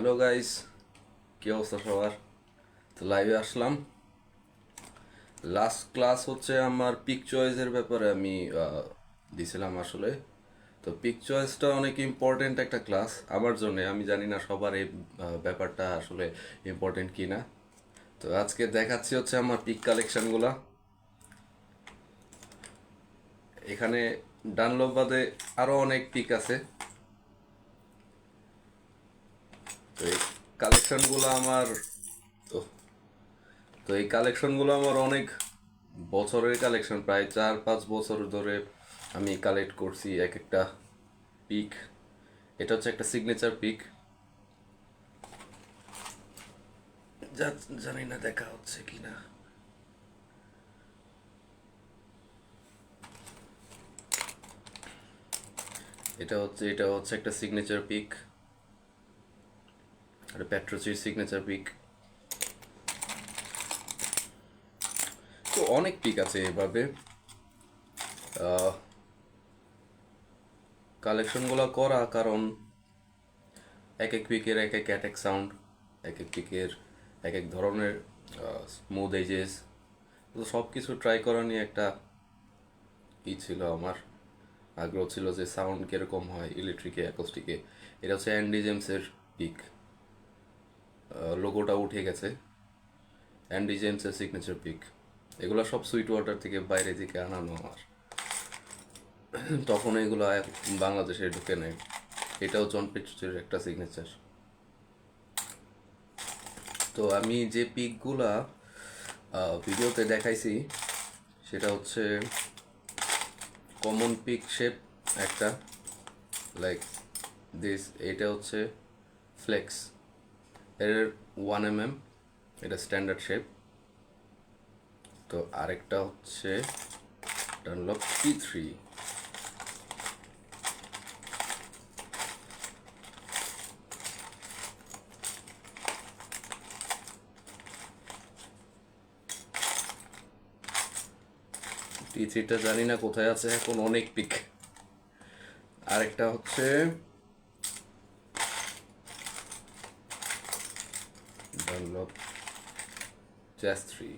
Hello guys, কি অবস্থা সবার? তো লাইভে আসলাম। লাস্ট ক্লাস হচ্ছে আমার পিক চয়েসের ব্যাপারে আমি দিছিলাম আসলে। তো পিক চয়েসটা অনেক ইম্পর্টেন্ট একটা ক্লাস আমার জন্য। আমি জানি না সবার এই ব্যাপারটা আসলে ইম্পর্টেন্ট কি না। তো আজকে দেখাচ্ছি হচ্ছে আমার পিক কালেকশনগুলা। এখানে ডানলপ বাদে আরও অনেক পিক আছে। তো এই কালেকশনগুলো আমার তো তো এই কালেকশনগুলো আমার অনেক বছরের কালেকশন, প্রায় 4-5 বছর ধরে আমি কালেক্ট করছি এক একটা পিক। এটা হচ্ছে একটা সিগনেচার পিক। জানি না দেখা হচ্ছে কিনা। এটা হচ্ছে একটা সিগনেচার পিক, একটা প্যাট্রোচির সিগনেচার পিক। তো অনেক পিক আছে এভাবে। কালেকশনগুলো করা কারণ এক এক পিকের এক এক অ্যাটাক সাউন্ড, এক এক পিকের এক এক ধরনের স্মুথ এজেস। তো সব কিছু ট্রাই করা নিয়ে একটা ছিল আমার, আগ্রহ ছিল যে সাউন্ড কীরকম হয় ইলেকট্রিকে অ্যাকোস্টিকে। এটা হচ্ছে অ্যান্ডি জেমসের পিক, লোগোটা উঠে গেছে। অ্যান্ডি জেমসের সিগনেচার পিক। এগুলো সব সুইট ওয়াটার থেকে বাইরে থেকে আনানো আমার, তখন এগুলো বাংলাদেশে ঢুকে নেয়। এটাও জন পেট্রোচের একটা সিগনেচার। তো আমি যে পিকগুলা ভিডিওতে দেখাইছি সেটা হচ্ছে কমন পিক শেপ একটা, লাইক দিস। এটা হচ্ছে ফ্লেক্স এর 1 mm, এটা স্ট্যান্ডার্ড শেপ। তো আরেকটা হচ্ছে ডানলপ P3। P3টা জানি না কোথায় আছে এখন, অনেক পিক। আরেকটা হচ্ছে ডানলপ Jazz 3।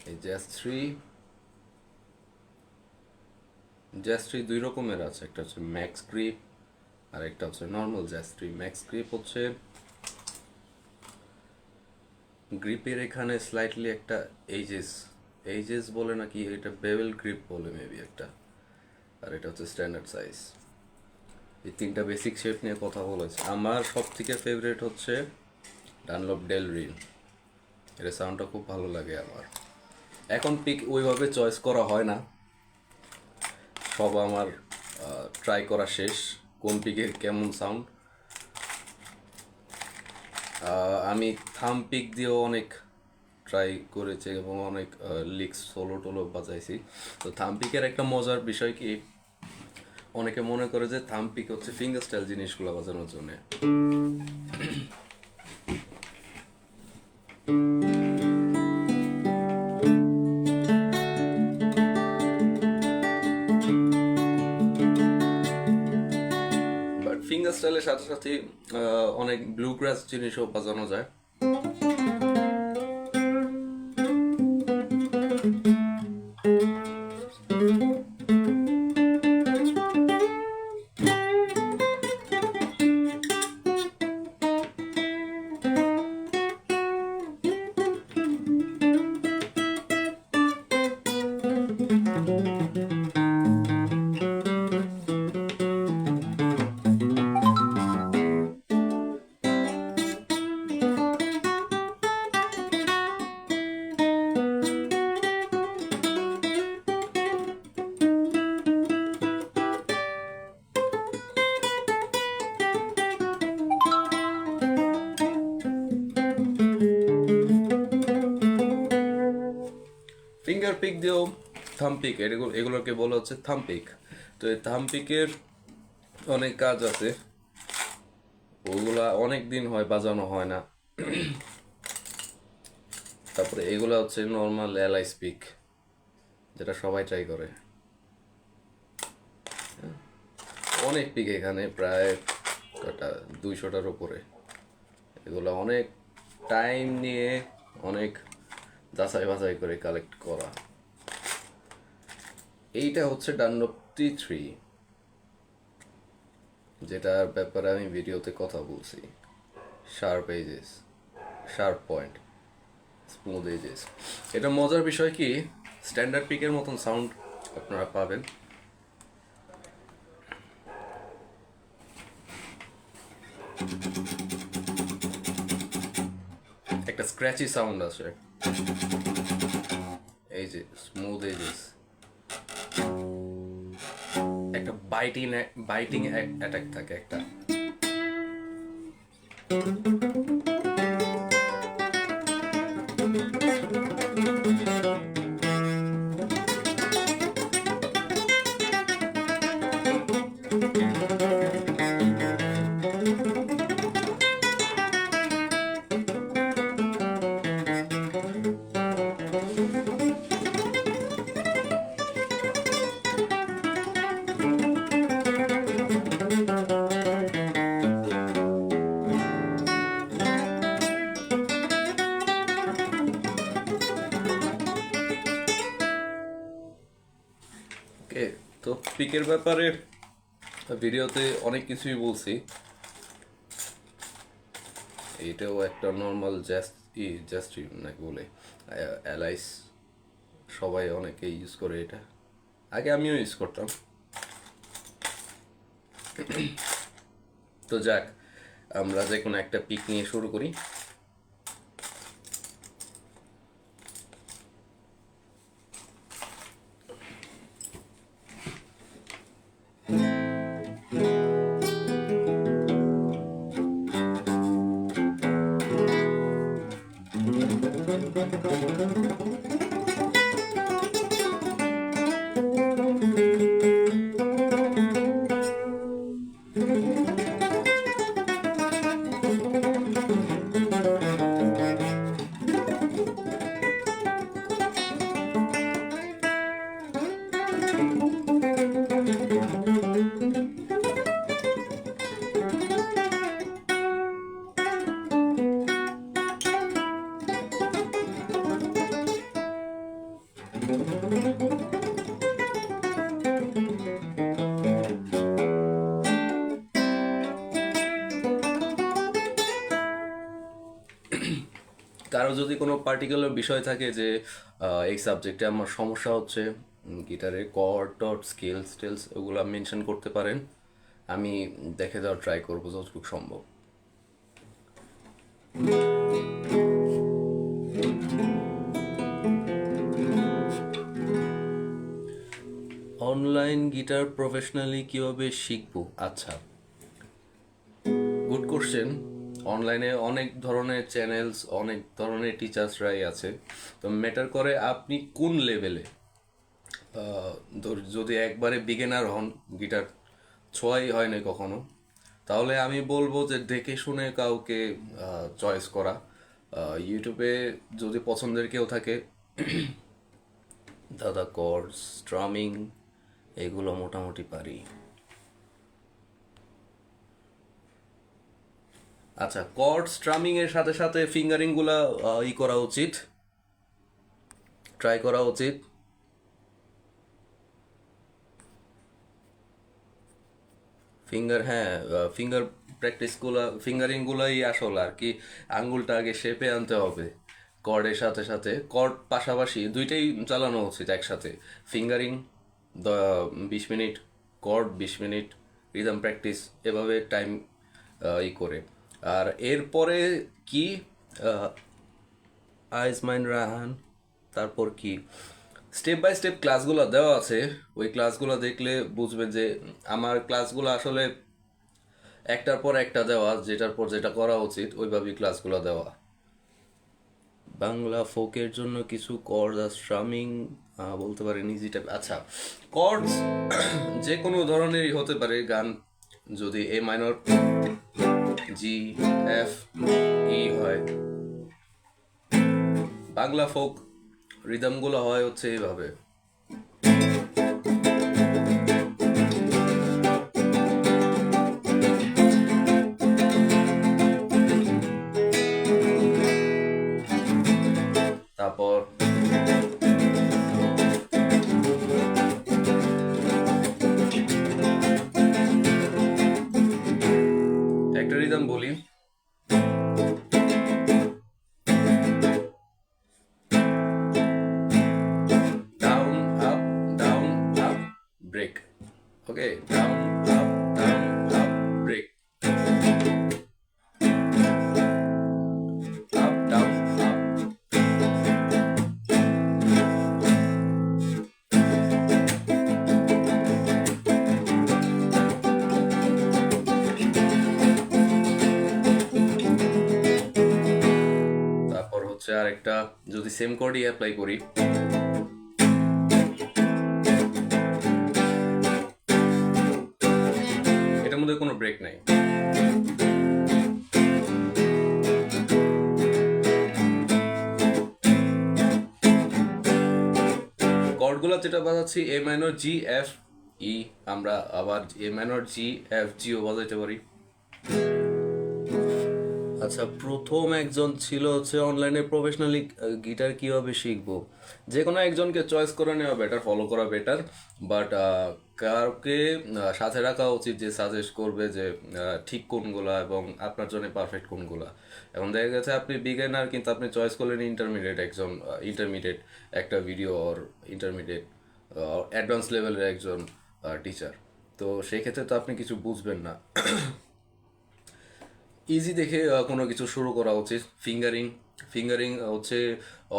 এই Jazz 3 দুই রকমের আছে, একটা হচ্ছে ম্যাক্স গ্রিপ আর একটা হচ্ছে নর্মাল Jazz 3। ম্যাক্স গ্রিপ হচ্ছে গ্রিপের এখানে স্লাইটলি একটা এইজেস বলে নাকি, এটা বেভেল গ্রিপ বলে মেবি একটা। আর এটা হচ্ছে স্ট্যান্ডার্ড সাইজ। এই তিনটা বেসিক শেপ নিয়ে কথা বলেছে। আমার সব থেকে ফেভারিট হচ্ছে ডানলপ ডেলরিন। এর সাউন্ডটা খুব ভালো লাগে আমার। এখন পিক ওইভাবে চয়েস করা হয় না, সব আমার ট্রাই করা শেষ কোন পিকের কেমন সাউন্ড। আমি থাম পিক দিয়েও অনেক ট্রাই করেছি এবং অনেক লিক্স সোলো টোলো বাজাইছি। তো থাম পিকের একটা মজার বিষয় কি, অনেকে মনে করে যে থাম পিক হচ্ছে ফিঙ্গার স্টাইল জিনিসগুলো বাজানোর জন্য। বাট ফিঙ্গার স্টাইলের সাথে সাথে অনেক ব্লু গ্রাস জিনিসও বাজানো যায়। ফিঙ্গার পিক দিয়েও থাম পিক, এগুলোকে বলা হচ্ছে থাম পিক। তো এই থাম পিকের অনেক কাজ আছে, ওগুলা অনেক দিন হয় বাজানো হয় না। তারপরে এগুলা হচ্ছে নর্মাল এলআই পিক, যেটা সবাই ট্রাই করে। অনেক পিক এখানে, প্রায় কটা 200টার উপরে। এগুলো অনেক টাইম নিয়ে অনেক যাচাই বাছাই করে কালেক্ট করা। এইটা হচ্ছে ডানলপ T3, যেটার ব্যাপারে আমি ভিডিওতে কথা বলছি। Sharp edges, sharp point, smooth edges. এটা মজার বিষয় কি, স্ট্যান্ডার্ড পিকের মতন সাউন্ড আপনারা পাবেন। একটা স্ক্র্যাচি সাউন্ড আছে, এই যে স্মুথ এজেস। একটা বাইটিং অ্যাটাক থাকে একটা। ওকে, তো পিকের ব্যাপারে ভিডিওতে অনেক কিছুই বলছি। এইটাও একটা নর্মাল জাস্ট নাকি বলে, অ্যালাইস, সবাই অনেকেই ইউজ করে এটা। আগে আমিও ইউজ করতাম। তো যাক, আমরা যে কোনো একটা পিক নিয়ে শুরু করি। কারো যদি কোনো পার্টিকুলার বিষয় থাকে যে এই সাবজেক্টে আমার সমস্যা হচ্ছে, গিটারে কর্ড টর্ড স্কেলস টেলস ওগুলো মেনশন করতে পারেন, আমি দেখে দেওয়ার ট্রাই করবো যতটুকু সম্ভব। অনলাইন গিটার প্রফেশনালি কিভাবে শিখবো? আচ্ছা, গুড কোশ্চেন। অনলাইনে অনেক ধরনের চ্যানেলস, অনেক ধরনের টিচার্সরাই আছে। তো ম্যাটার করে আপনি কোন লেভেলে। যদি একবারে বিগিনার হন, গিটার ছোঁয়াই হয় না কখনো, তাহলে আমি বলবো যে দেখে শুনে কাউকে চয়েস করা। ইউটিউবে যদি পছন্দের কেউ থাকে, দাদা কর্ডস, স্ট্রামিং এগুলো মোটামুটি পারি। আচ্ছা, কর্ড স্ট্রামিং এর সাথে সাথে ফিঙ্গারিং গুলা করা উচিত, ট্রাই করা উচিত। হ্যাঁ, ফিঙ্গার প্র্যাকটিস গুলা, ফিঙ্গারিং গুলাই আসল আর কি। আঙ্গুলটা আগে শেপে আনতে হবে। কর্ডের সাথে সাথে কর্ড পাশাপাশি দুইটাই চালানো উচিত একসাথে। Fingering 20 minute, chord 20 minute, rhythm practice, এভাবে টাইম করে। আর এরপরে কি, আইজ মাইন রাহান, তারপর কি স্টেপ বাই স্টেপ ক্লাসগুলো দেওয়া আছে। ওই ক্লাসগুলো দেখলে বুঝবেন যে আমার ক্লাসগুলো আসলে একটার পর একটা দেওয়া, যেটার পর যেটা করা উচিত ওইভাবেই ক্লাসগুলো দেওয়া। বাংলা ফোকের জন্য কিছু কর্ড আর স্ট্রামিং বলতে পারেন ইজি টাইপ। আচ্ছা, কর্ডস যে কোনো ধরনেরই হতে পারে গান। যদি এ মাইনর, জি, এফ, ই হয়। বাংলা ফোক রিদমগুলো হয় হচ্ছে এইভাবে। Down up down up break. Okay, down up break, up down up. তারপর হচ্ছে আরেকটা, যদি সেম কর্ডই অ্যাপ্লাই করি, এটার মধ্যে কোনো ব্রেক নাই। কর্ডগুলো যেটা বাজাচ্ছি এ মাইনর জি এফ ই, আমরা আবার এ মাইনর জি এফ জিও বাজাইতে পারি। আচ্ছা, প্রথম একজন ছিল হচ্ছে অনলাইনে প্রফেশনালি গিটার কিভাবে শিখবো, যে কোনো একজনকে চয়েস করে নেওয়া বেটার, ফলো করা বেটার। বাট কাউকে সাথে রাখা উচিত যে সাজেস্ট করবে যে ঠিক কোনগুলা এবং আপনার জন্য পারফেক্ট কোনগুলা। এখন দেখা গেছে আপনি বিগিনার, কিন্তু আপনি চয়েস করলেন ইন্টারমিডিয়েট একজন, ইন্টারমিডিয়েট একটা ভিডিও অর ইন্টারমিডিয়েট অ্যাডভান্স লেভেলের একজন টিচার, তো সেই ক্ষেত্রে তো আপনি কিছু বুঝবেন না। ইজি দেখে কোনো কিছু শুরু করা উচিত। ফিঙ্গারিং, ফিঙ্গারিং হচ্ছে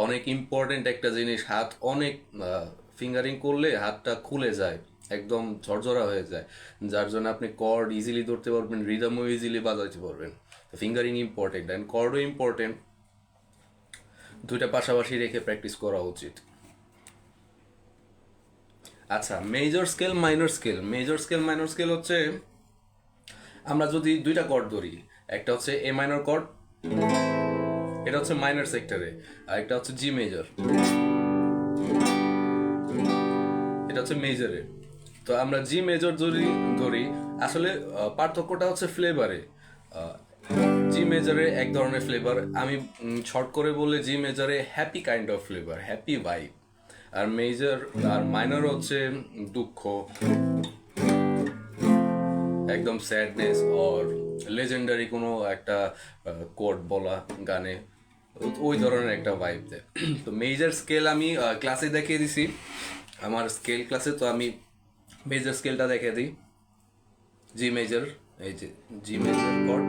অনেক ইম্পর্টেন্ট একটা জিনিস। হাত অনেক ফিঙ্গারিং করলে হাতটা খুলে যায়, একদম ঝরঝরা হয়ে যায়, যার জন্য আপনি কর্ড ইজিলি ধরতে পারবেন, রিদমও ইজিলি বাজাতে পারবেন। ফিঙ্গারিং ইম্পর্টেন্ট অ্যান্ড কর্ডও ইম্পর্টেন্ট, দুইটা পাশাপাশি রেখে প্র্যাকটিস করা উচিত। আচ্ছা, major scale minor scale. Major scale minor scale হচ্ছে, আমরা যদি দুইটা কর্ড ধরি, একটা হচ্ছে এ মাইনর কর্ড, এটা হচ্ছে মাইনর সেক্টরে, আর একটা হচ্ছে জি মেজর, এটা হচ্ছে মেজরে। তো আমরা জি মেজর যদি ধরি, আসলে পার্থক্যটা হচ্ছে ফ্লেভারে। জি মেজরে এক ধরনের ফ্লেভার, আমি শর্ট করে বললে জি মেজরে happy kind of flavour, happy vibe. আর মেজর আর মাইনর হচ্ছে দুঃখ, একদম স্যাডনেস অর লেজেন্ডারি কোনো একটা কোড বলা গানে, ওই ধরনের একটা ভাইব দেয়। তো মেজর স্কেল আমি ক্লাসে দেখিয়ে দিছি, আমার স্কেল ক্লাসে। তো আমি মেজর স্কেলটা দেখিয়ে দিই। জি মেজর, এই যে জি মেজর কর্ড,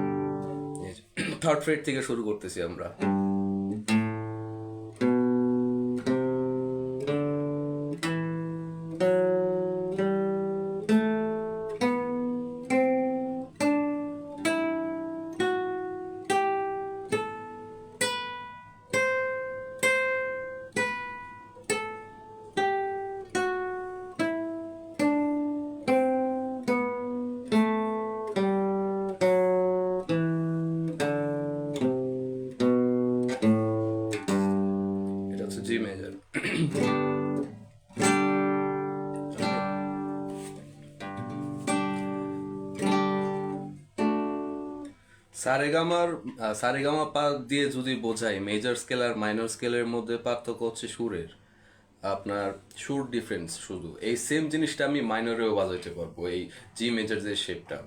থার্ড ফ্রেট থেকে শুরু করতেছি আমরা। এটা হচ্ছে জি মেজর। সারেগামার সারেগামা পা দিয়ে যদি বোঝাই, মেজর স্কেল আর মাইনর স্কেলের মধ্যে পার্থক্য হচ্ছে সুরের, আপনার সুর ডিফারেন্স। শুধু এই সেম জিনিসটা আমি মাইনরেও বাজাইতে পারবো। এই জি মেজর যে শেপটা,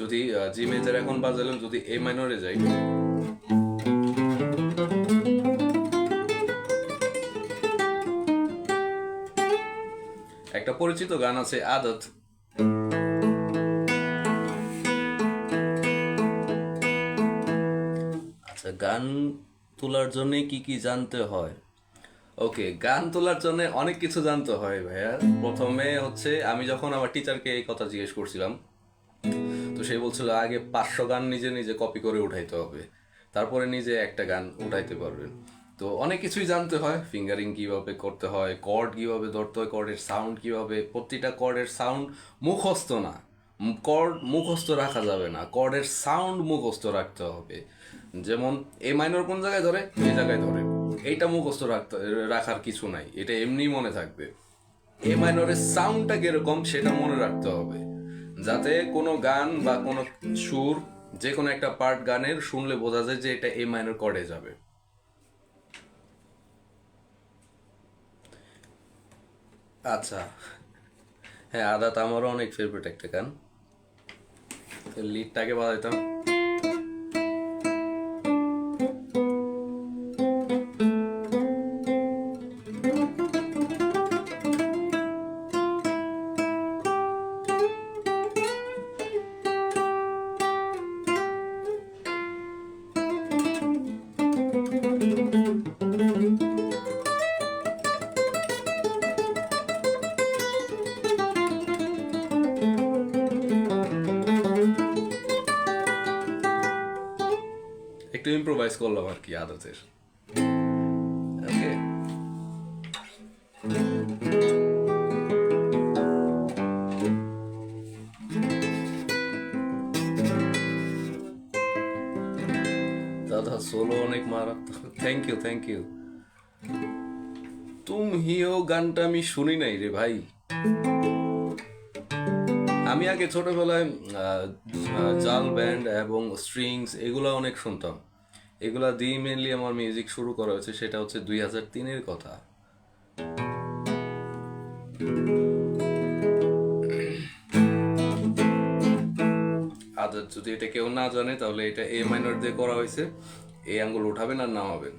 যদি জি মেজর এখন বাজালাম, যদি এ মাইনরে যাই, একটা পরিচিত গান আছে আদত, আচ্ছা, গান তোলার জন্য কি কি জানতে হয়? ওকে, গান তোলার জন্য অনেক কিছু জানতে হয় ভাইয়া। প্রথমে হচ্ছে, আমি যখন আমার টিচারকে এই কথা জিজ্ঞেস করছিলাম, তো সে বলছিল আগে 500 গান নিজে নিজে কপি করে উঠাইতে হবে, তারপরে নিজে একটা গান উঠাইতে পারবেন। তো অনেক কিছুই জানতে হয়, ফিঙ্গারিং কিভাবে করতে হয়, কর্ড কিভাবে ধরতে হয়, কর্ডের সাউন্ড কিভাবে, প্রতিটা কর্ডের সাউন্ড মুখস্থ না, কর্ড মুখস্থ রাখা যাবে না, কর্ডের সাউন্ড মুখস্থ রাখতে হবে। যেমন এ মাইনর কোন জায়গায় ধরে, এই জায়গায় ধরে, এইটা মুখস্থ রাখার কিছু নাই, এটা এমনি মনে থাকবে। এ মাইনরের সাউন্ডটা কিরকম সেটা মনে রাখতে হবে, যাতে কোনো গান বা কোনো সুর, যে কোনো একটা পার্ট গানের শুনলে বোঝা যায় যে এটা এ মাইনর কর্ডে যাবে। আচ্ছা, হ্যাঁ, আদাত আমারও অনেক ফেভারিট একটা গান। লিডটাকে বাজাইতাম। একটু ইম্প্রোভাইজ করলাম আর কি আদাতের। ওকে, দাদা সোলো অনেক মারাত্মক, থ্যাংক ইউ থ্যাংক ইউ। তুম হিও গানটা আমি শুনি নাই রে ভাই। আমি আগে ছোটবেলায় জাল ব্যান্ড এবং স্ট্রিংস এগুলো অনেক শুনতাম। এগুলা দিয়ে মেনলি আমার মিউজিক শুরু করা হয়েছে, সেটা হচ্ছে 2003-এর কথা। আদার যদি এটা কেউ না জানে তাহলে এটা এ মাইনর দিয়ে করা হয়েছে, এই আঙ্গুল উঠাবেন আর নামাবেন।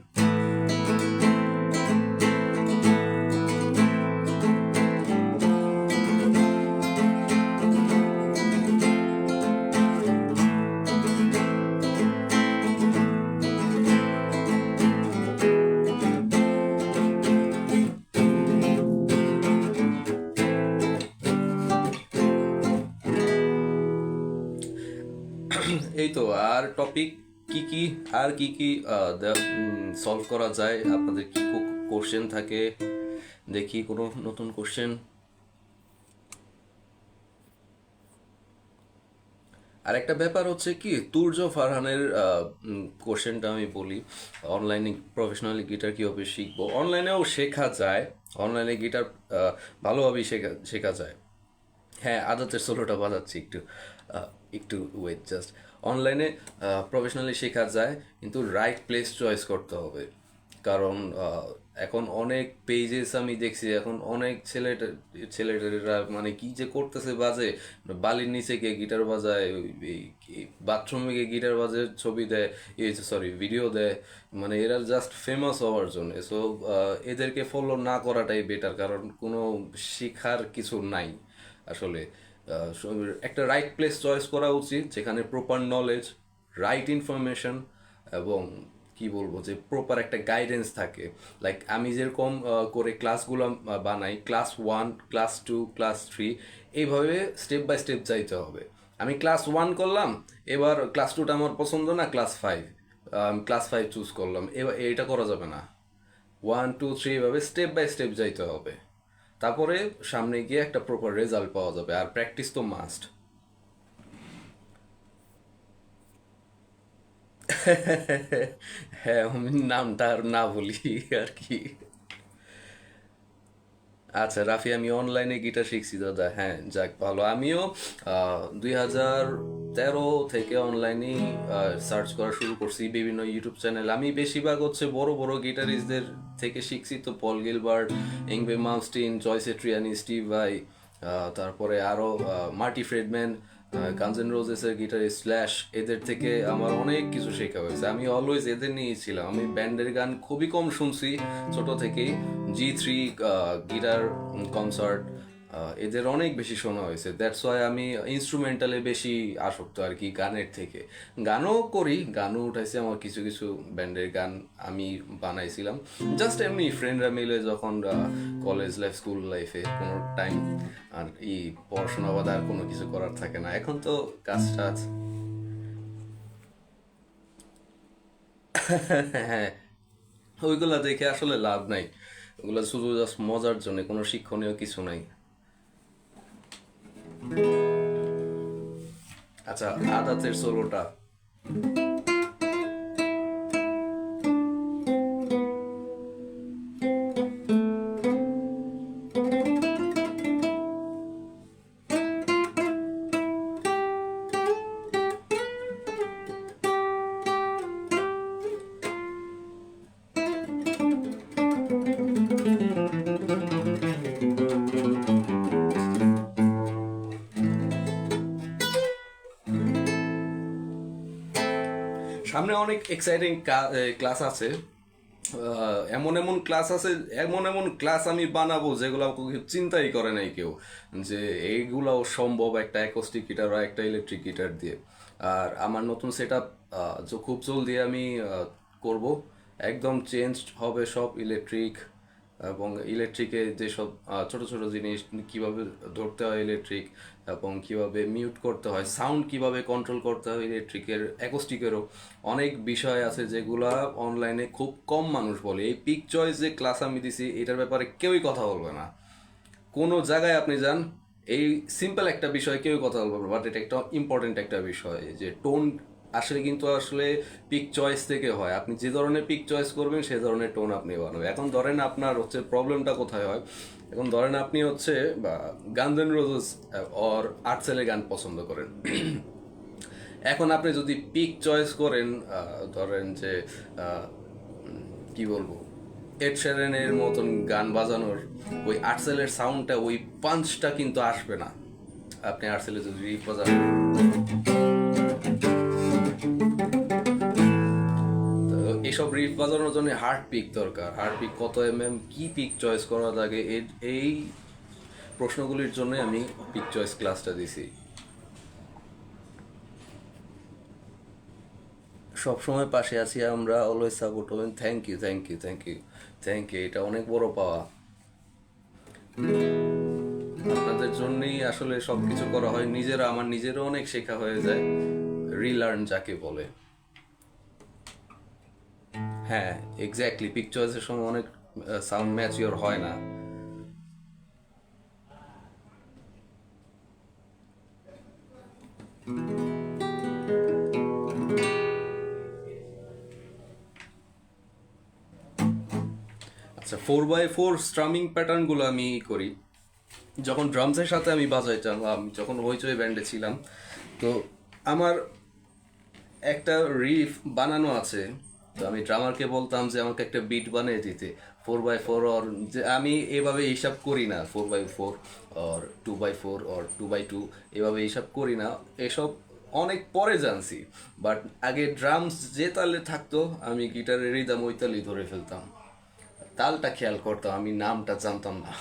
এই তো। আর টপিক কি কি, আর কি কি সলভ করা যায়, আপনাদের কি কোশ্চেন থাকে, দেখি কোনো নতুন কোশ্চেন। আর একটা ব্যাপার হচ্ছে কি, তুর্য ফারহানের কোশ্চেনটা আমি বলি, অনলাইনে প্রফেশনালি গিটার কীভাবে শিখবো। অনলাইনেও শেখা যায়, অনলাইনে গিটার ভালোভাবেই শেখা শেখা যায়। হ্যাঁ, আদাতের সোলোটা বাজাচ্ছি, একটু ওয়েট জাস্ট। অনলাইনে প্রফেশনালি শেখা যায়, কিন্তু রাইট প্লেস চয়েস করতে হবে। কারণ এখন অনেক পেজেস আমি দেখছি, এখন অনেক ছেলেটেরা মানে কি যে করতেছে বাজে, বালির নিচে গিয়ে গিটার বাজায়, বাথরুমে গিয়ে গিটার বাজে ছবি দেয়, সরি ভিডিও দেয়, মানে এরা জাস্ট ফেমাস হওয়ার জন্য। সো এদেরকে ফলো না করাটাই বেটার, কারণ কোনো শিখার কিছু নাই আসলে। একটা রাইট প্লেস চয়েস করা উচিত, যেখানে প্রপার নলেজ, রাইট ইনফরমেশন এবং কি বলবো যে প্রপার একটা গাইডেন্স থাকে। লাইক আমি যেরকম করে ক্লাসগুলো বানাই, ক্লাস 1, ক্লাস 2, ক্লাস 3, এইভাবে স্টেপ বাই স্টেপ যাইতে হবে। আমি ক্লাস 1 করলাম, এবার ক্লাস 2টা আমার পছন্দ না, ক্লাস 5 চুজ করলাম, এবার এইটা করা যাবে না। 1, 2, 3 এভাবে স্টেপ বাই স্টেপ যাইতে হবে, তারপরে সামনে গিয়ে একটা প্রপার রেজাল্ট পাওয়া যাবে। আর প্র্যাকটিস তো মাস্ট। হ্যাঁ, আমি নামটা আর না বলি আর কি। আচ্ছা রাফি, আমি অনলাইনে গিটার শিখছি দাদা। হ্যাঁ, যাক ভালো। আমিও 2013 থেকে অনলাইনে সার্চ করা শুরু করছি, বিভিন্ন ইউটিউব চ্যানেল। আমি বেশিরভাগ হচ্ছে বড় বড় গিটারিস্টদের থেকে শিখছি, তো পল গিলবার্ট, ইংভে মালমস্টিন, জয় সেট্রিয়ানি, স্টিভ ভাই, তারপরে আরও মার্টি ফ্রেডম্যান, গানস এন্ড রোজেসের গিটারিস্ট স্ল্যাশ, এদের থেকে আমার অনেক কিছু শেখা হয়েছে। আমি অলওয়েজ এদের নিয়েই ছিলাম। আমি ব্যান্ডের গান খুবই কম শুনছি ছোট থেকেই। G3 গিটার কনসার্ট, এদের অনেক বেশি শোনা হয়েছে। দ্যাটস ওয়াই আমি ইনস্ট্রুমেন্টালে বেশি আসক্ত আর কি, গানের থেকে। গানও করি, গানও উঠাইছি, আমার কিছু কিছু ব্যান্ডের গান আমি বানাইছিলাম জাস্ট এমনি ফ্রেন্ডরা মিলে, যখন কলেজ লাইফ, স্কুল লাইফে কোনো টাইম আর পড়াশোনা বাদে আর কোনো কিছু করার থাকে না, এখন তো কাজ টাজ। হ্যাঁ, ওইগুলা দেখে আসলে লাভ নাই, ওগুলা শুধু জাস্ট মজার জন্য, কোনো শিক্ষণীয় কিছু নাই। আচ্ছা, আদাতের সোলোটা। সামনে অনেক এক্সাইটিং ক্লাস আছে। এমন এমন ক্লাস আছে, এমন এমন ক্লাস আমি বানাবো যেগুলো চিন্তাই করে নাই কেউ, যে এইগুলাও সম্ভব একটা অ্যাকোস্টিক গিটার বা একটা ইলেকট্রিক গিটার দিয়ে। আর আমার নতুন সেট আপ খুব জলদি আমি করব, একদম চেঞ্জ হবে সব ইলেকট্রিক, এবং ইলেকট্রিকে যেসব ছোট ছোট জিনিস কিভাবে ধরতে হয় ইলেকট্রিক, এবং কিভাবে মিউট করতে হয়, সাউন্ড কিভাবে কন্ট্রোল করতে হয় ইলেকট্রিকের, অ্যাকোস্টিকেরও অনেক বিষয় আছে যেগুলা অনলাইনে খুব কম মানুষ বলে। এই পিক চয়েস যে ক্লাস আমি দিছি এটার ব্যাপারে কেউই কথা বলবে না। কোনো জায়গায় আপনি যান, এই সিম্পল একটা বিষয় কেউ কথা বলবে বাট এটা একটা ইম্পর্টেন্ট একটা বিষয় যে টোন আসলে কিন্তু আসলে পিক চয়েস থেকে হয়। আপনি যে ধরনের পিক চয়েস করবেন সে ধরনের টোন আপনি বানাবেন। এখন ধরেন আপনার হচ্ছে প্রবলেমটা কোথায় হয়, এখন ধরেন আপনি হচ্ছে বা গানস এন্ড রোজেস অর আর্টসেলের গান পছন্দ করেন। এখন আপনি যদি পিক চয়েস করেন, ধরেন যে কি বলবো, এড শেরেনের মতন গান বাজানোর ওই আর্টসেলের সাউন্ডটা, ওই পাঞ্চটা কিন্তু আসবে না। আপনি আর্টসেলে যদি রিফ বাজান, তো এইসব রিফ বাজানোর জন্য হার্ড পিক দরকার। হার্ড পিক কত কি পিক চয়েস করা লাগে, এই প্রশ্নগুলির জন্য আমি পিক চয়েস ক্লাসটা দিছি। সবসময় পাশে আছি আমরা, অলওয়েজ সাপোর্ট হবেন। Thank you, thank you, thank you, thank you. এটা অনেক বড় পাওয়া। আপনাদের জন্যই আসলে সবকিছু করা হয়। আমার নিজেরও অনেক শেখা হয়ে যায়, রিলার্ন যাকে বলে। হ্যাঁ, এক্স্যাক্টলি, পিক চয়েসের সময় অনেক সাউন্ড ম্যাচিওর হয় না। আচ্ছা, 4x4 স্ট্রামিং প্যাটার্নগুলো আমি করি যখন ড্রামসের সাথে আমি বাজাইতাম। আমি যখন হইচই ব্যান্ডে ছিলাম, তো আমার একটা রিফ বানানো আছে, তো আমি ড্রামারকে বলতাম যে আমাকে একটা বিট বানিয়ে দিতে। 4x4 অর, যে আমি এভাবে হিসাব করি না, 4x4 or 2x4 or 2x2 এভাবে হিসাব করি না, এসব অনেক পরে জানছি। বাট আগে ড্রামস যে তালে থাকতো আমি গিটারের রিদম ওই তালেই ধরে ফেলতাম, তালটা খেয়াল করতাম, আমি নামটা জানতাম না।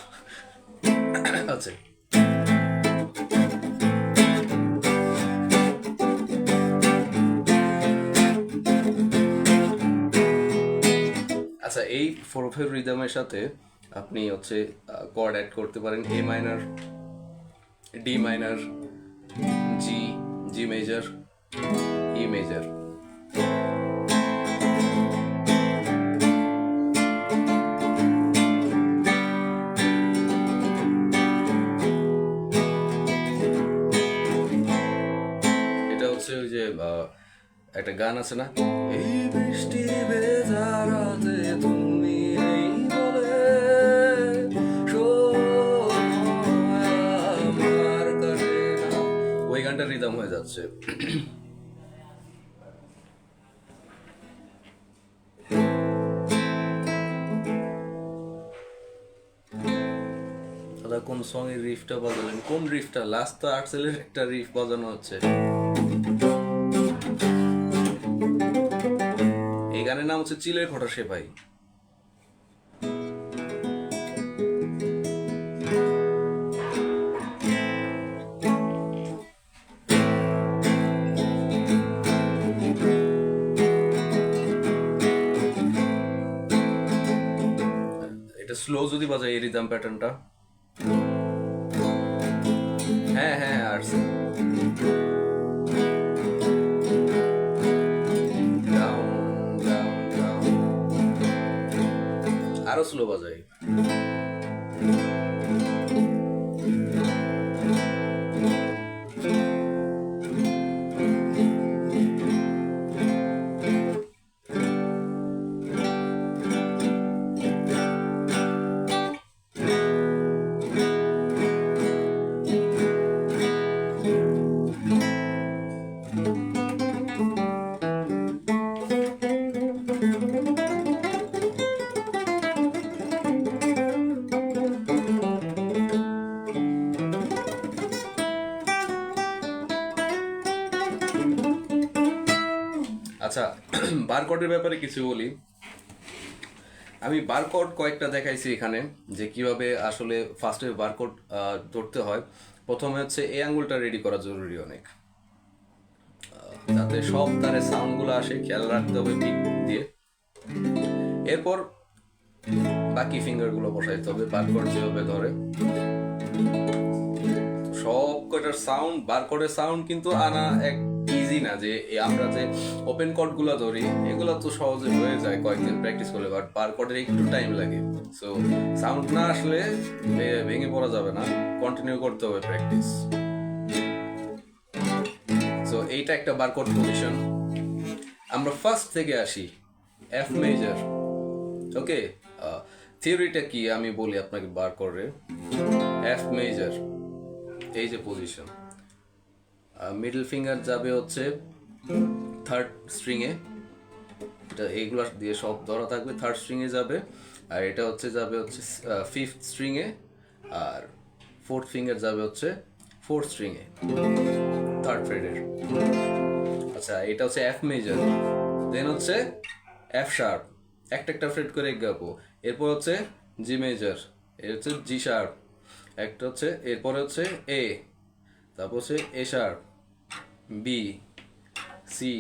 আচ্ছা, আচ্ছা, এই 4/4 রিদমের সাথে আপনি হচ্ছে কর্ড অ্যাড করতে পারেন: এ মাইনার, ডি মাইনার, জি, জি মেজর, ই মেজর। এটা হচ্ছে ওই যে একটা গান আছে না, এই বৃষ্টি ভেজা রাতে তুমি নেই বলে সময় আমার কাটে না, ওই গানটা রিদম হয়ে যাচ্ছে। দাদা কোন সং এর রিফটা বাজালেন? কোন রিফটা? লাস্ট তো আর্টসেলের একটা রিফ বাজানো হচ্ছে। এই গানের নাম হচ্ছে চিলের খটা সেপাই। এটা স্লো যদি বাজাই এই রিদম প্যাটার্নটা, হ্যাঁ হ্যাঁ আর্টসেল, ডাউন ডাউন ডাউন, আরো স্লো বাজাই। আচ্ছা, বারকোডের ব্যাপারে কিছু বলি। আমি বারকোড কয়েকটা দেখাইছি এখানে, যে কিভাবে আসলে ফার্স্টে বারকোড ধরতে হয়। প্রথমে হচ্ছে এই আঙ্গুলটা রেডি করা জরুরি অনেক, যাতে সব তারে সাউন্ডগুলো আসে, খেয়াল রাখতে হবে পিক দিয়ে। এরপর বাকি ফিঙ্গার গুলো বসাইতে হবে বার কর্ড যেভাবে ধরে। সব কটার সাউন্ড বার কর্ডের সাউন্ড কিন্তু আনা এক ইজি না, যে আমরা যে ওপেন কর্ড গুলো ধরি এগুলো তো সহজে হয়ে যায় কয়েকদিন প্র্যাকটিস করলে, বাট বার কর্ডের একটু টাইম লাগে। সো সাউন্ড না আসলে ভেঙে পড়া যাবে না, কন্টিনিউ করতে হবে প্র্যাকটিস। সো এইটা একটা বার কর্ড পজিশন। আমরা ফার্স্ট থেকে আসি, এফ মেজর। ওকে, থিওরিটা কি আমি বলি আপনাকে বার করে। এফ মেজর এই যে পজিশন, মিডল ফিঙ্গার যাবে হচ্ছে থার্ড স্ট্রিং এ, এটা এইগুলা দিয়ে সব ধরা থাকবে, থার্ড স্ট্রিং এ যাবে। আর এটা হচ্ছে যাবে হচ্ছে ফিফথ স্ট্রিং এ, আর ফোর্থ ফিঙ্গার যাবে হচ্ছে ফোর্থ স্ট্রিং এ, থার্ড ফ্রেডের। আচ্ছা, এটা হচ্ছে এফ মেজর। দেন হচ্ছে এফ শার্প, একটা একটা ফ্রেড করে গাবো। এরপর হচ্ছে জি মেজর, এর হচ্ছে জি শার্প, একটা হচ্ছে, এরপরে হচ্ছে এ, তারপর হচ্ছে A sharp, B, C,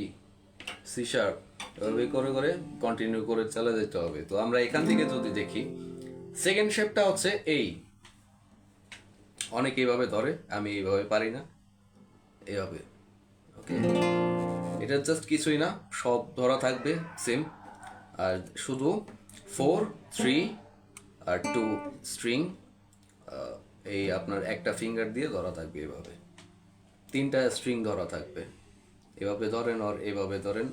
C sharp, এভাবে করে করে কন্টিনিউ করে চালা যেতে হবে। তো আমরা এখান থেকে যদি দেখি, সেকেন্ড শেপটা হচ্ছে এই, অনেকে এইভাবে ধরে, আমি এইভাবে পারি না, এইভাবে। ওকে, এটা জাস্ট কিছুই না, সব ধরা থাকবে সেম, আর শুধু 4, 3 আর 2 স্ট্রিং এই আপনার একটা ফিঙ্গার দিয়ে ধরা থাকবে এভাবে, তিনটা স্ট্রিং ধরা থাকবে। এভাবে ধরেন আর এভাবে ধরেন,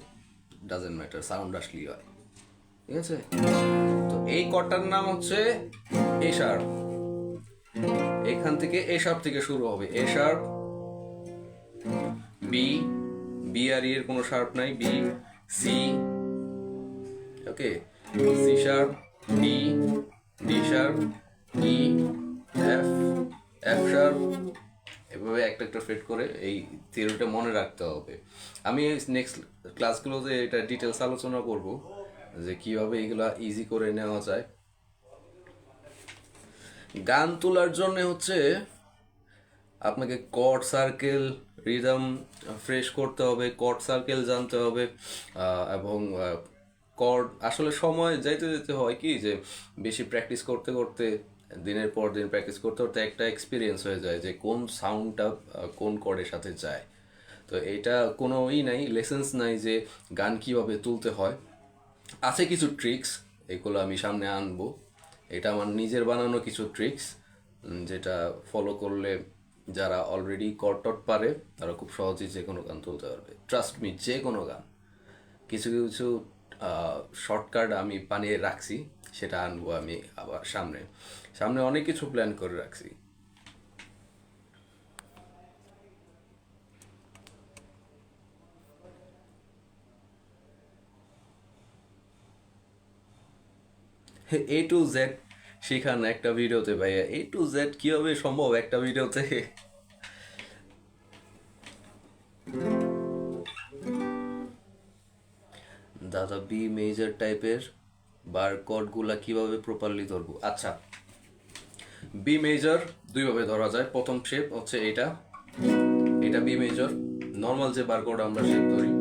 ডাজেন্ট ম্যাটার, সাউন্ড আসলেই হয়। ঠিক আছে, তো এই কর্ডটার নাম হচ্ছে এ শার্প। এখান থেকে এ শার্প থেকে শুরু হবে, এ শার্প, বি, বি আর এর কোনো শার্প নাই, B, C, okay, C sharp, D, D sharp, E, F, F sharp, এভাবে একটা একটা ফ্রেড করে এই থিওরিটা মনে রাখতে হবে। আমি নেক্সট ক্লাসগুলোতে এটা ডিটেলস আলোচনা করব যে কিভাবে এগুলা ইজি করে নেওয়া যায়। গান তোলার জন্য হচ্ছে আপনাকে কর্ড সার্কেল, রিদম ফ্রেশ করতে হবে, কর্ড সার্কেল জানতে হবে, এবং কর্ড আসলে সময় যাইতে যেতে হয় কি, যে বেশি প্র্যাকটিস করতে করতে, দিনের পর দিন প্র্যাকটিস করতে করতে একটা এক্সপিরিয়েন্স হয়ে যায় যে কোন সাউন্ডটা কোন কর্ডের সাথে যায়। তো এটা কোনো নাই, লেসেন্স নাই যে গান কিভাবে তুলতে হয়। আছে কিছু ট্রিক্স, এগুলো আমি সামনে আনবো। এটা আমার নিজের বানানো কিছু ট্রিক্স, যেটা ফলো করলে যারা অলরেডি কর্ড পারে তারা খুব সহজেই যে কোনো গান তুলতে পারবে। ট্রাস্ট মি, যে কোনো গান। কিছু কিছু শর্টকাট আমি বানিয়ে রাখছি, সেটা আনবো আমি আবার সামনে সামনে অনেক কিছু প্ল্যান করে রাখছি। এ টু জেড শিখান একটা ভিডিওতে, ভাইয়া এ টু জেড কিভাবে সম্ভব একটা ভিডিওতে? দাদা, বি মেজর টাইপের বার কর্ডগুলা কিভাবে প্রপারলি ধরবো? আচ্ছা, বি মেজর দুইভাবে ধরা যায়। প্রথম শেপ হচ্ছে এটা, এটা বি মেজর, নর্মাল যে বার কর্ড আমরা শেপ ধরি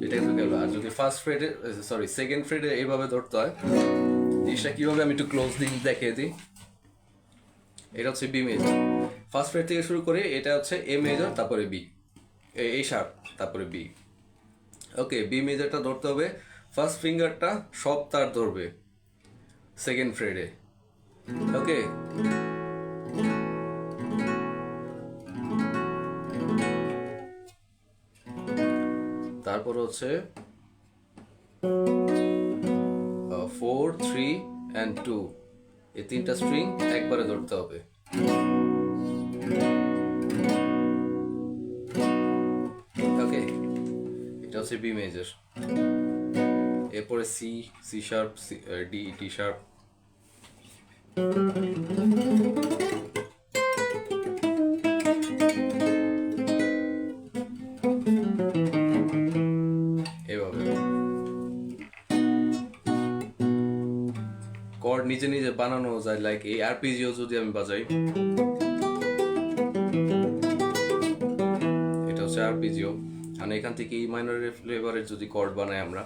এটা তো গেল। আর যদি ফার্স্ট ফ্রেডে, সরি সেকেন্ড ফ্রেডে এইভাবে ধরতে হয়, জিনিসটা কিভাবে আমি একটু ক্লোজলি দেখিয়ে দিই। এটা হচ্ছে বি মেজর, ফার্স্ট ফ্রেড থেকে শুরু করে, এটা হচ্ছে এ মেজর, তারপরে বি, এ শার্প, তারপরে বি। ওকে, বি মেজরটা ধরতে হবে, ফার্স্ট ফিঙ্গারটা সব তার ধরবে সেকেন্ড ফ্রেডে। ওকে, তারপর হচ্ছে 4, 3 and 2, এই তিনটা স্ট্রিং একবারে ধরতে হবে। ওকে, এটা হচ্ছে বি মেজর। এরপরে C, C sharp, D, D sharp, এভাবে কর্ড নিজে নিজে বানানো যায়। লাইক এই আরপিজিও যদি আমি বাজাই, এটা হচ্ছে আরপিজিও, মানে এখান থেকে ই মাইনরের ফ্লেভারের যদি কর্ড বানাই আমরা,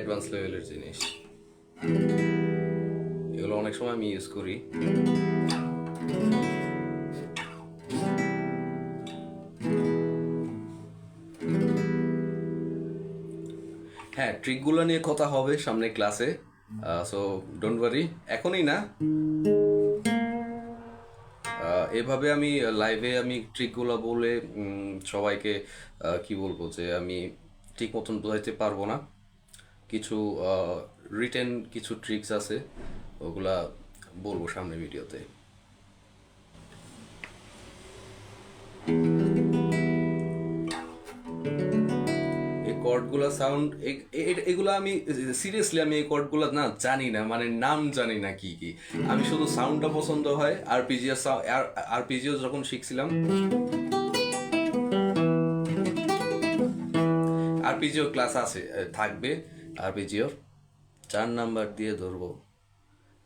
অ্যাডভান্স লেভেলের জিনিস, এগুলো অনেক সময় আমি ইউজ করি। হ্যাঁ, ট্রিকগুলো নিয়ে কথা হবে সামনে ক্লাসে, সো ডোন্ট ওয়ারি, এখনই না। এভাবে আমি লাইভে আমি ট্রিকগুলো বলে সবাইকে কি বলবো যে আমি ঠিক মতন বোঝাইতে পারবো না। কিছু রিটেন কিছু ট্রিক্স আছে, ওগুলা বলবো সামনে ভিডিওতে। এই কর্ডগুলো সাউন্ড, এগুলো আমি সিরিয়াসলি আমি এই কর্ডগুলো না জানি না, মানে নাম জানি না কি কি, আমি শুধু সাউন্ডটা পছন্দ হয়। আরপিজিও যখন শিখছিলাম, আরপিজিও ক্লাস আছে, থাকবে আরপিজিও 4 নাম্বার দিয়ে ধরবো।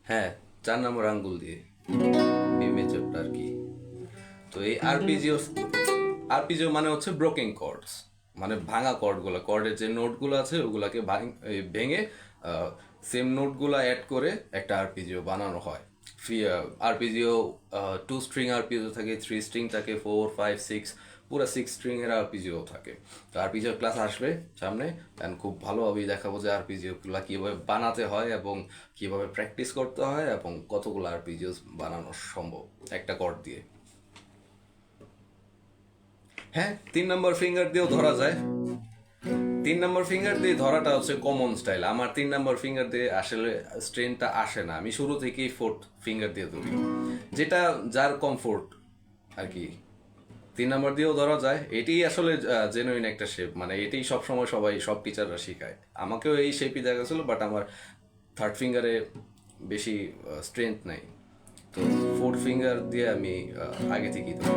হ্যাঁ, 4 নাম্বার আঙ্গুল দিয়ে, বি মেজরটা আর কি। তো এই আরপিজিও মানে হচ্ছে ব্রোকেন কর্ডস, মানে ভাঙা কর্ডগুলো, কর্ডের যে নোটগুলো আছে ওগুলাকে ভেঙে সেম নোটগুলো অ্যাড করে একটা আরপিজিও বানানো হয়। আরপিজিও 2 স্ট্রিং আরপিজিও থাকে, 3 স্ট্রিং থাকে, 4, 5, 6, পুরো 6 স্ট্রিং এর আরপিজিও থাকে। তো আরপিজিও ক্লাস আসবে সামনে, অ্যান্ড খুব ভালোভাবেই দেখাবো যে আরপিজিওগুলো কীভাবে বানাতে হয় এবং কীভাবে প্র্যাকটিস করতে হয় এবং কতগুলো আরপিজিও বানানো সম্ভব একটা কর্ড দিয়ে। হ্যাঁ, 3 নম্বর ফিঙ্গার দিয়েও ধরা যায়। 3 নম্বর ফিঙ্গার দিয়ে ধরাটা হচ্ছে কমন স্টাইল। আমার 3 নম্বর ফিঙ্গার দিয়ে আসলে স্ট্রেনটা আসে না, আমি শুরু থেকেই 4th ফিঙ্গার দিয়ে ধরি, যেটা যার কমফোর্ট আর কি। 3 নম্বর দিয়েও ধরা যায়, এটাই আসলে জেনুইন একটা শেপ, মানে এটাই সবসময় সবাই সব টিচাররা শেখায়। আমাকেও এই শেপই দেখা গেছিলো, বাট আমার 3rd ফিঙ্গারে বেশি স্ট্রেংথ নাই, তো 4th ফিঙ্গার দিয়ে আমি আগে থেকেই ধরি।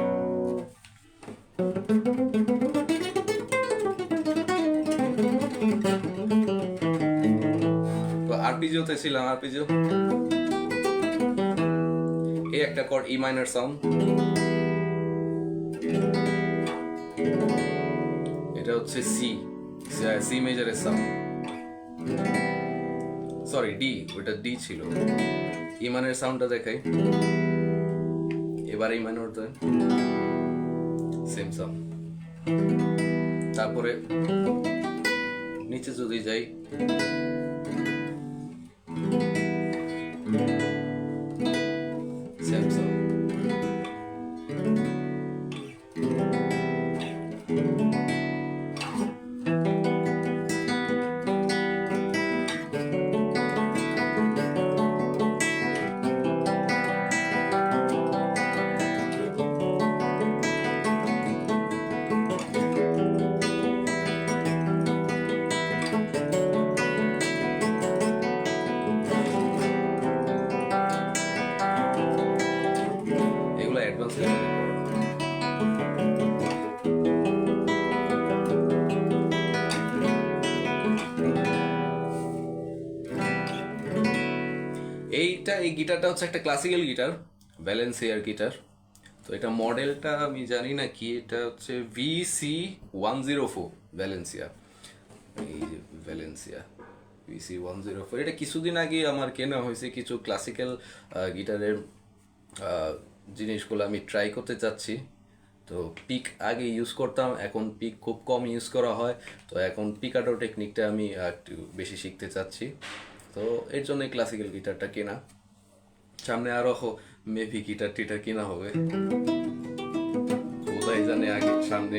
তো আরপিজিওতে ছিলাম, আরপিজিও এই একটা কর্ড ই মাইনর সাউন্ড, এটা হচ্ছে সি মেজরের সাউন্ড, সরি ডি, ওটা ডি ছিল। ই মাইনর সাউন্ডটা দেখাই, এবার ই মাইনর দেন, সেম সাউন্ড। তারপরে নিচে যদি যাই, সেম সাউন্ড। এগুলো অ্যাডভান্স লেভেলের কর্ড। এই গিটারটা হচ্ছে একটা ক্লাসিক্যাল গিটার, ভ্যালেন্সিয়ার গিটার। তো এটা মডেলটা আমি জানি না কি, এটা হচ্ছে VC104 ভ্যালেন্সিয়া। এই যে ভ্যালেন্সিয়া VC104, এটা কিছুদিন আগে আমার কেনা হয়েছে। কিছু ক্লাসিক্যাল গিটারের জিনিসগুলো আমি ট্রাই করতে চাচ্ছি। তো পিক আগে ইউজ করতাম, এখন পিক খুব কম ইউজ করা হয়, তো এখন পিকাটো টেকনিকটা আমি একটু বেশি শিখতে চাচ্ছি। তো এর জন্য ক্লাসিক্যাল গিটারটা কেনা। সামনে আরো মেবি গিটার টিটার কেনা হবে, কোথায় জানে আগে সামনে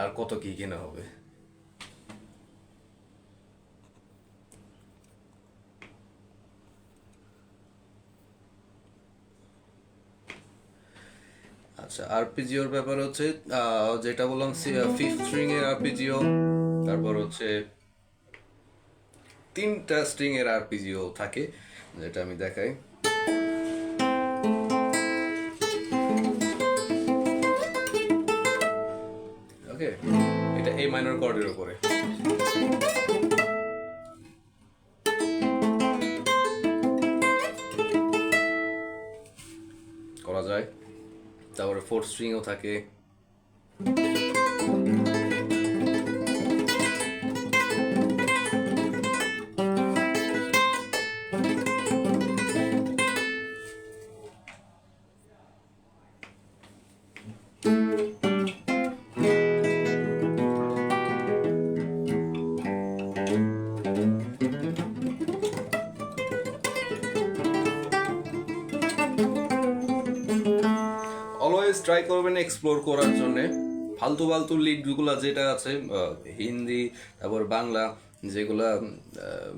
আর কত কি কেনা হবে। আচ্ছা, আরপিজিওর ব্যাপার হচ্ছে যেটা বললাম 5th স্ট্রিং এর আরপিজিও, তারপর হচ্ছে 3টা স্ট্রিং এর আরপিজিও থাকে, যেটা আমি দেখাই। ওকে, এটা এ মাইনর কর্ডের উপরে। করা যায়। তারপরে 4th স্ট্রিংও থাকে। অলওয়েজ ট্রাই করবেন এক্সপ্লোর করার জন্যে। ফালতু ফালতু লিডগুলো যেটা আছে হিন্দি তারপর বাংলা যেগুলা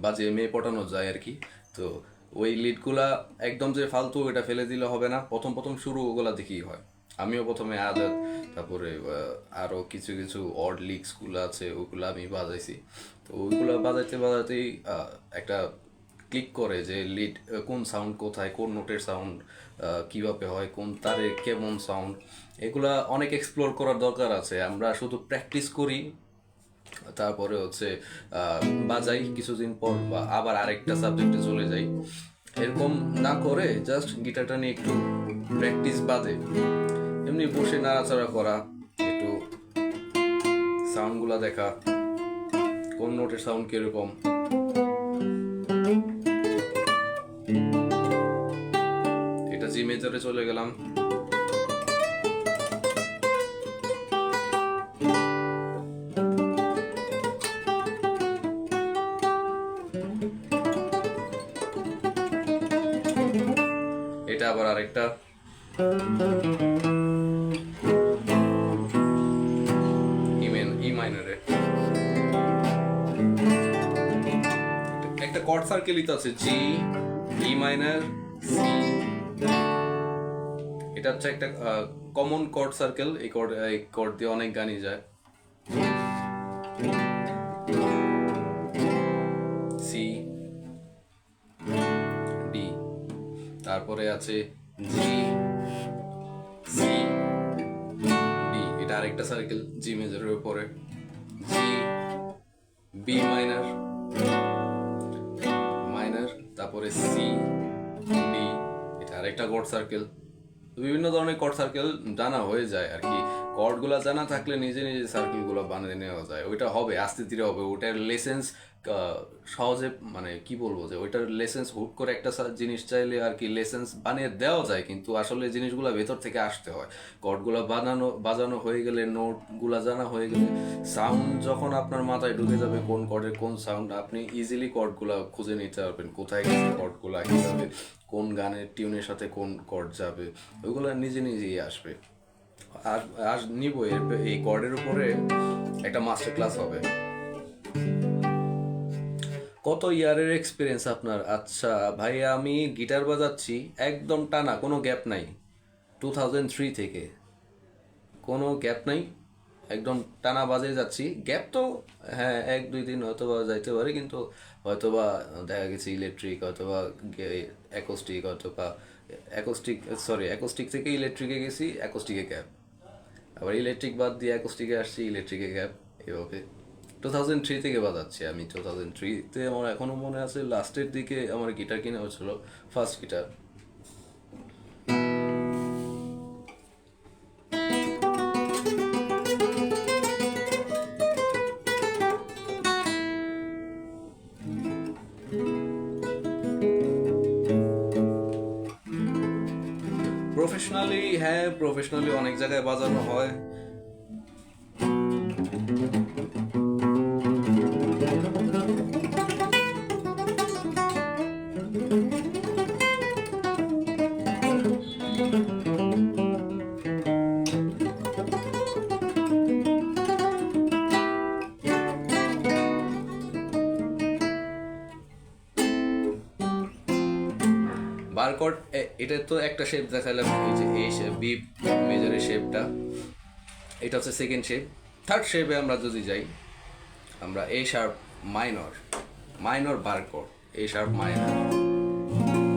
বাজে মেয়ে পটানো যায় আর কি, তো ওই লিডগুলা একদম যে ফালতু এটা ফেলে দিলে হবে না। প্রথম প্রথম শুরু ওগুলা দেখেই হয়। আমিও প্রথমে আদাত, তারপরে আরও কিছু কিছু অড লিডসগুলো আছে ওগুলো আমি বাজাইছি। তো ওইগুলো বাজাইতে বাজাইতেই একটা ক্লিক করে যে লিড কোন সাউন্ড কোথায়, কোন নোটের সাউন্ড কীভাবে হয়, কোন তারে কেমন সাউন্ড, এগুলা অনেক এক্সপ্লোর করার দরকার আছে। আমরা শুধু প্র্যাকটিস করি, তারপরে হচ্ছে বাজাই কিছুদিন পর বা আবার আরেকটা সাবজেক্টে চলে যাই। এরকম না করে জাস্ট গিটারটা নিয়ে একটু প্র্যাকটিস বাদে এমনি বসে নাড়াচাড়া করা, একটু সাউন্ডগুলা দেখা, কোন নোটের সাউন্ড কিরকম। এটা জি মেজরে চলে গেলাম। এটা আবার আরেকটা ই মাইনরে একটা কর্ড সার্কেলই তো আছে, জি, ই মাইনর, সি। এটা হচ্ছে একটা কমন কর্ড সার্কেল। এই কর্ড দিয়ে অনেক গানই যায়। সি, ডি, তারপরে আছে জি, সি, ডি। এটা আরেকটা সার্কেল জি মেজরের উপরে, জি, বি মাইনর, তারপরে সি, ডি। এটা আরেকটা কর্ড সার্কেল। বিভিন্ন ধরনের কর্ড সার্কেল জানা হয়ে যায় আর কি। কর্ডগুলো জানা থাকলে নিজে নিজে সার্কেলগুলো বানিয়ে নেওয়া যায়। ওইটা হবে আস্তে ধীরে হবে। ওইটার লেসেন্স সহজে, মানে কি বলবো, যে ওইটার লেসেন্স হুট করে একটা জিনিস চাইলে আর কি লেসেন্স বানিয়ে দেওয়া যায়, কিন্তু আসলে জিনিসগুলো ভেতর থেকে আসতে হয়। কর্ডগুলো বাজানো হয়ে গেলে, নোটগুলো জানা হয়ে গেলে, সাউন্ড যখন আপনার মাথায় ঢুকে যাবে কোন কর্ডের কোন সাউন্ড, আপনি ইজিলি কর্ডগুলো খুঁজে নিতে পারবেন, কোথায় গেছে কর্ডগুলো, কীভাবে কোন গানের টিউনের সাথে কোন কর্ড যাবে, ওইগুলো নিজে নিজেই আসবে। আর নিব এই কর্ডের উপরে একটা মাস্টার ক্লাস হবে। কত ইয়ারের এক্সপিরিয়েন্স আপনার? আচ্ছা ভাইয়া, আমি গিটার বাজাচ্ছি একদম টানা, কোনো গ্যাপ নাই, 2003 থেকে কোনো গ্যাপ নাই, একদম টানা বাজে যাচ্ছি। গ্যাপ তো হ্যাঁ 1-2 দিন হয়তো বা যাইতে পারে, কিন্তু হয়তো বা দেখা গেছে ইলেকট্রিক, হয়তো বা অ্যাকোস্টিক, হয়তো বা অ্যাকোস্টিক থেকে ইলেকট্রিকে গেছি, অ্যাকোস্টিকে গ্যাপ, আবার ইলেকট্রিক বাদ দিয়ে অ্যাকোস্টিকে আসছি, ইলেকট্রিকে গ্যাপ, এভাবে 2003 থেকে বাজাচ্ছি আমি। 2003-তে আমার এখনো মনে আছে লাস্টের দিকে আমার গিটার কিনা হয়েছিল, ফার্স্ট গিটার। প্রফেশনালি, হ্যাঁ প্রফেশনালি অনেক জায়গায় বাজানো হয়। বারকোড, এটা তো একটা শেপ দেখালাম, এই যে এই শেপ, বি মেজরের শেপটা, এটা হচ্ছে সেকেন্ড শেপ। থার্ড শেপে আমরা যদি যাই, আমরা এ শার্প মাইনর বারকোড, এ শার্প মাইনর।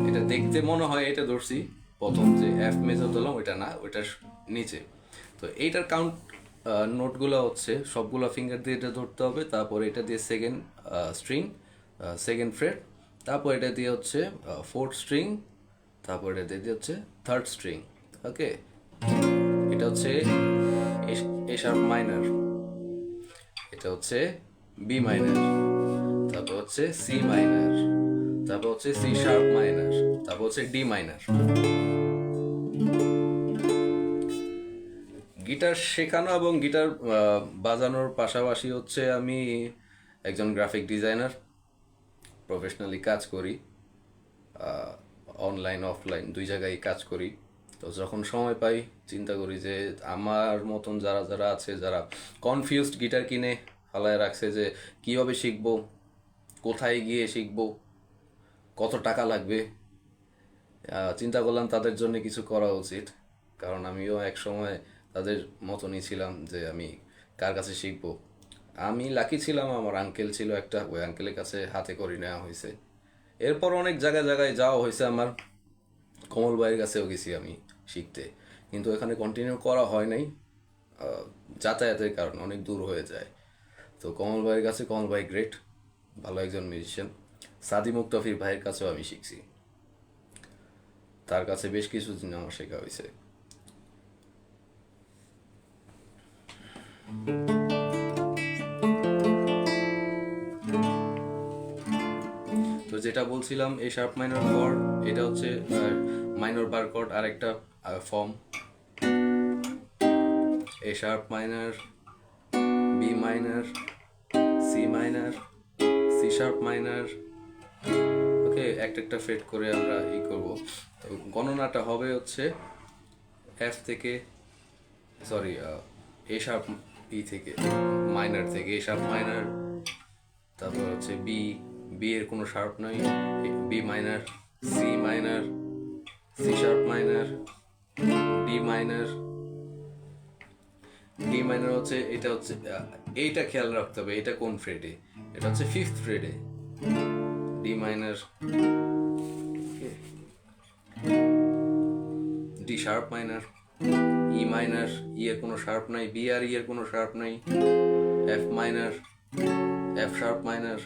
এটা দেখতে মনে হয় এটা ধরছি, প্রথম যে এফ মেজর ধরলাম ওইটা না, ওইটার নিচে। তো এইটার কাউন্ট নোটগুলো হচ্ছে সবগুলো ফিঙ্গার দিয়ে এটা ধরতে হবে, তারপর এটা দিয়ে সেকেন্ড স্ট্রিং, সেকেন্ড ফ্রেট, তারপর এটা দিয়ে হচ্ছে ফোর্থ স্ট্রিং, তারপর এটা দিয়ে হচ্ছে থার্ড স্ট্রিং। ওকে, এটা হচ্ছে এ শার্প মাইনর, এটা হচ্ছে বি মাইনর, তারপর হচ্ছে সি মাইনর, তারপর হচ্ছে সি শার্প মাইনর, তারপর হচ্ছে ডি মাইনর। গিটার শেখানো এবং গিটার বাজানোর পাশাপাশি হচ্ছে আমি একজন গ্রাফিক ডিজাইনার, প্রফেশনালি কাজ করি, অনলাইন অফলাইন দুই জায়গায় কাজ করি। তো যখন সময় পাই চিন্তা করি যে আমার মতন যারা যারা আছে, যারা কনফিউজড গিটার কিনে ফালায় রাখছে যে কীভাবে শিখবো, কোথায় গিয়ে শিখবো, কত টাকা লাগবে, চিন্তা করলাম তাদের জন্য কিছু করা উচিত। কারণ আমিও এক সময় তাদের মতনই ছিলাম যে আমি কার কাছে শিখবো। আমি লাকি ছিলাম, আমার আঙ্কেল ছিল একটা, ওই আঙ্কেলের কাছে হাতে করে নেওয়া হয়েছে। এরপর অনেক জায়গায় জায়গায় যাওয়া হয়েছে আমার, কমল ভাইয়ের কাছেও গেছি আমি শিখতে, কিন্তু এখানে কন্টিনিউ করা হয় নাই, যাতায়াতের কারণে অনেক দূর হয়ে যায়। তো কমল ভাইয়ের কাছে, কমল ভাই গ্রেট, ভালো একজন মিউজিশিয়ান। সাদি মুক্তাফির ভাইয়ের কাছেও আমি শিখছি, তার কাছে বেশ কিছু দিন আমার শেখা হয়েছে। তো যেটা বলছিলাম, এ শার্প মাইনর কর্ড, এটা হচ্ছে মাইনর বার কর্ড আর একটা form. A sharp minor, B minor, C minor, C sharp minor. Okay, একটা একটা ফেট করে আমরা করব। তো গণনাটা হবে হচ্ছে এফ থেকে, সরি, এ শার্প থেকে, মাইনার থেকে এ শার্প মাইনার, তারপর হচ্ছে বি, বি এর কোনো শার্প নাই, B minor, C minor, C sharp minor, D minor. D minor হচ্ছে, এটা হচ্ছে এইটা খেয়াল রাখতে হবে, এটা কোন ফ্রেডে, এটা হচ্ছে ফিফথ ফ্রেডে D minor. D sharp minor, E minor, E এর কোনো শার্প নাই, বি আর ই এর কোনো শার্প নাই, F minor, F sharp minor.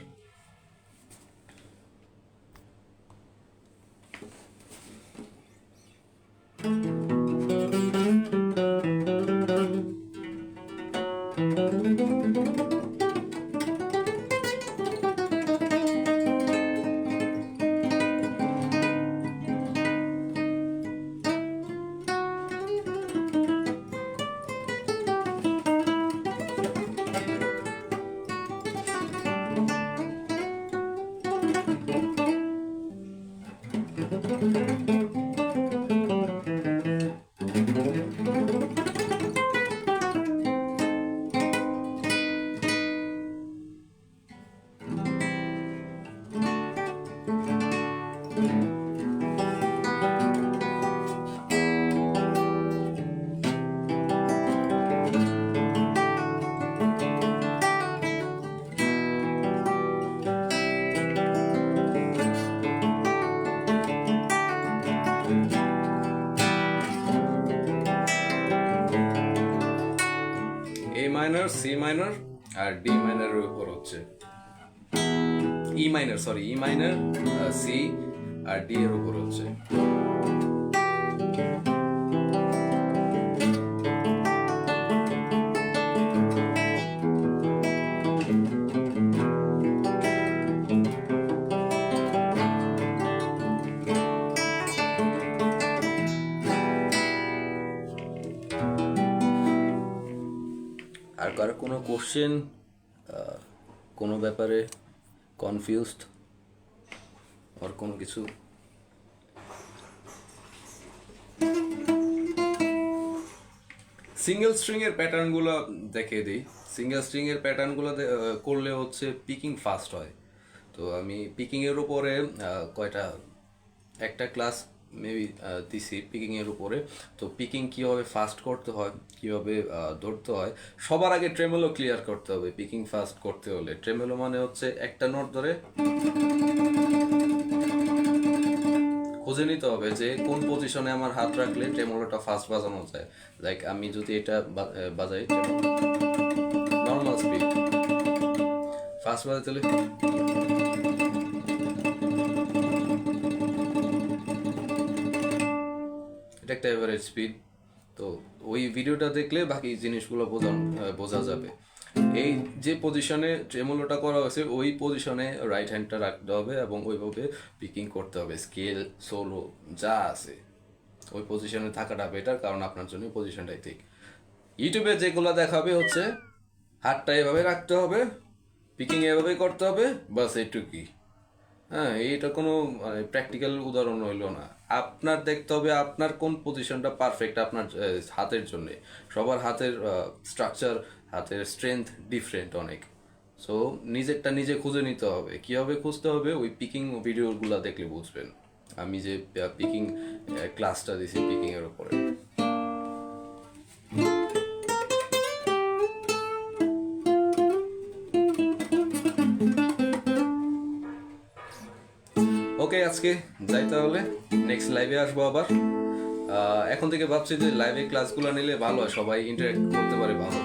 A minor, C minor আর ডি মাইনরের উপর হচ্ছে E minor, sorry, E minor, C আর ডি এর উপর হচ্ছে। আর কারো কোনো কোশ্চেন, কোনো ব্যাপারে কনফিউজড আর কোনো কিছু? সিঙ্গেল স্ট্রিং এর প্যাটার্নগুলো দেখে দিই। সিঙ্গেল স্ট্রিং এর প্যাটার্নগুলো করলে হচ্ছে পিকিং ফাস্ট হয়। তো আমি পিকিং এর উপরে কয়টা, একটা ক্লাস মেবি দিছি পিকিং এর উপরে। তো পিকিং কিভাবে ফাস্ট করতে হয়, কিভাবে ধরতে হয়, সবার আগে ট্রেমোলো ক্লিয়ার করতে হবে। পিকিং ফাস্ট করতে হলে ট্রেমোলো মানে হচ্ছে একটা নোট ধরে খুঁজে নিতে হবে যে কোন পজিশনে আমার হাত রাখলে ট্রেমোলোটা ফাস্ট বাজানো যায়। লাইক আমি যদি এটা বাজাই নর্মাল স্পিড, ফাস্ট বাজাতে হলে এটা একটা এভারেজ স্পিড। তো ওই ভিডিওটা দেখলে বাকি জিনিসগুলো বোঝা যাবে। এই যে পজিশনে ট্রেমোলোটা করা হয়েছে ওই পজিশনে রাইট হ্যান্ডটা রাখতে হবে এবং ওইভাবে পিকিং করতে হবে। স্কেল, সোলো যা আছে ওই পজিশনে থাকাটা বেটার, কারণ আপনার জন্য পজিশনটাই ঠিক। ইউটিউবে যেগুলো দেখাবে হচ্ছে হাতটা এভাবে রাখতে হবে, পিকিং এভাবে করতে হবে, বাস এইটুকুই। হ্যাঁ, এইটা কোনো প্র্যাকটিক্যাল উদাহরণ হইলো না। আপনার দেখতে হবে আপনার কোন পজিশনটা পারফেক্ট আপনার হাতের জন্য। সবার হাতের স্ট্রাকচার, হাতের স্ট্রেংথ ডিফারেন্ট অনেক। সো নিজেরটা নিজে খুঁজে নিতে হবে। কিভাবে খুঁজতে হবে, ওই পিকিং ভিডিওগুলো দেখলে বুঝবেন। আমি যে পিকিং ক্লাসটা দিছি পিকিং এর উপরে। ওকে, আজকে যাই তাহলে, নেক্সট লাইভে আসবো আবার। এখন থেকে ভাবছি যে লাইভে ক্লাসগুলো নিলে ভালো হয়, সবাই ইন্টারেক্ট করতে পারে ভালো।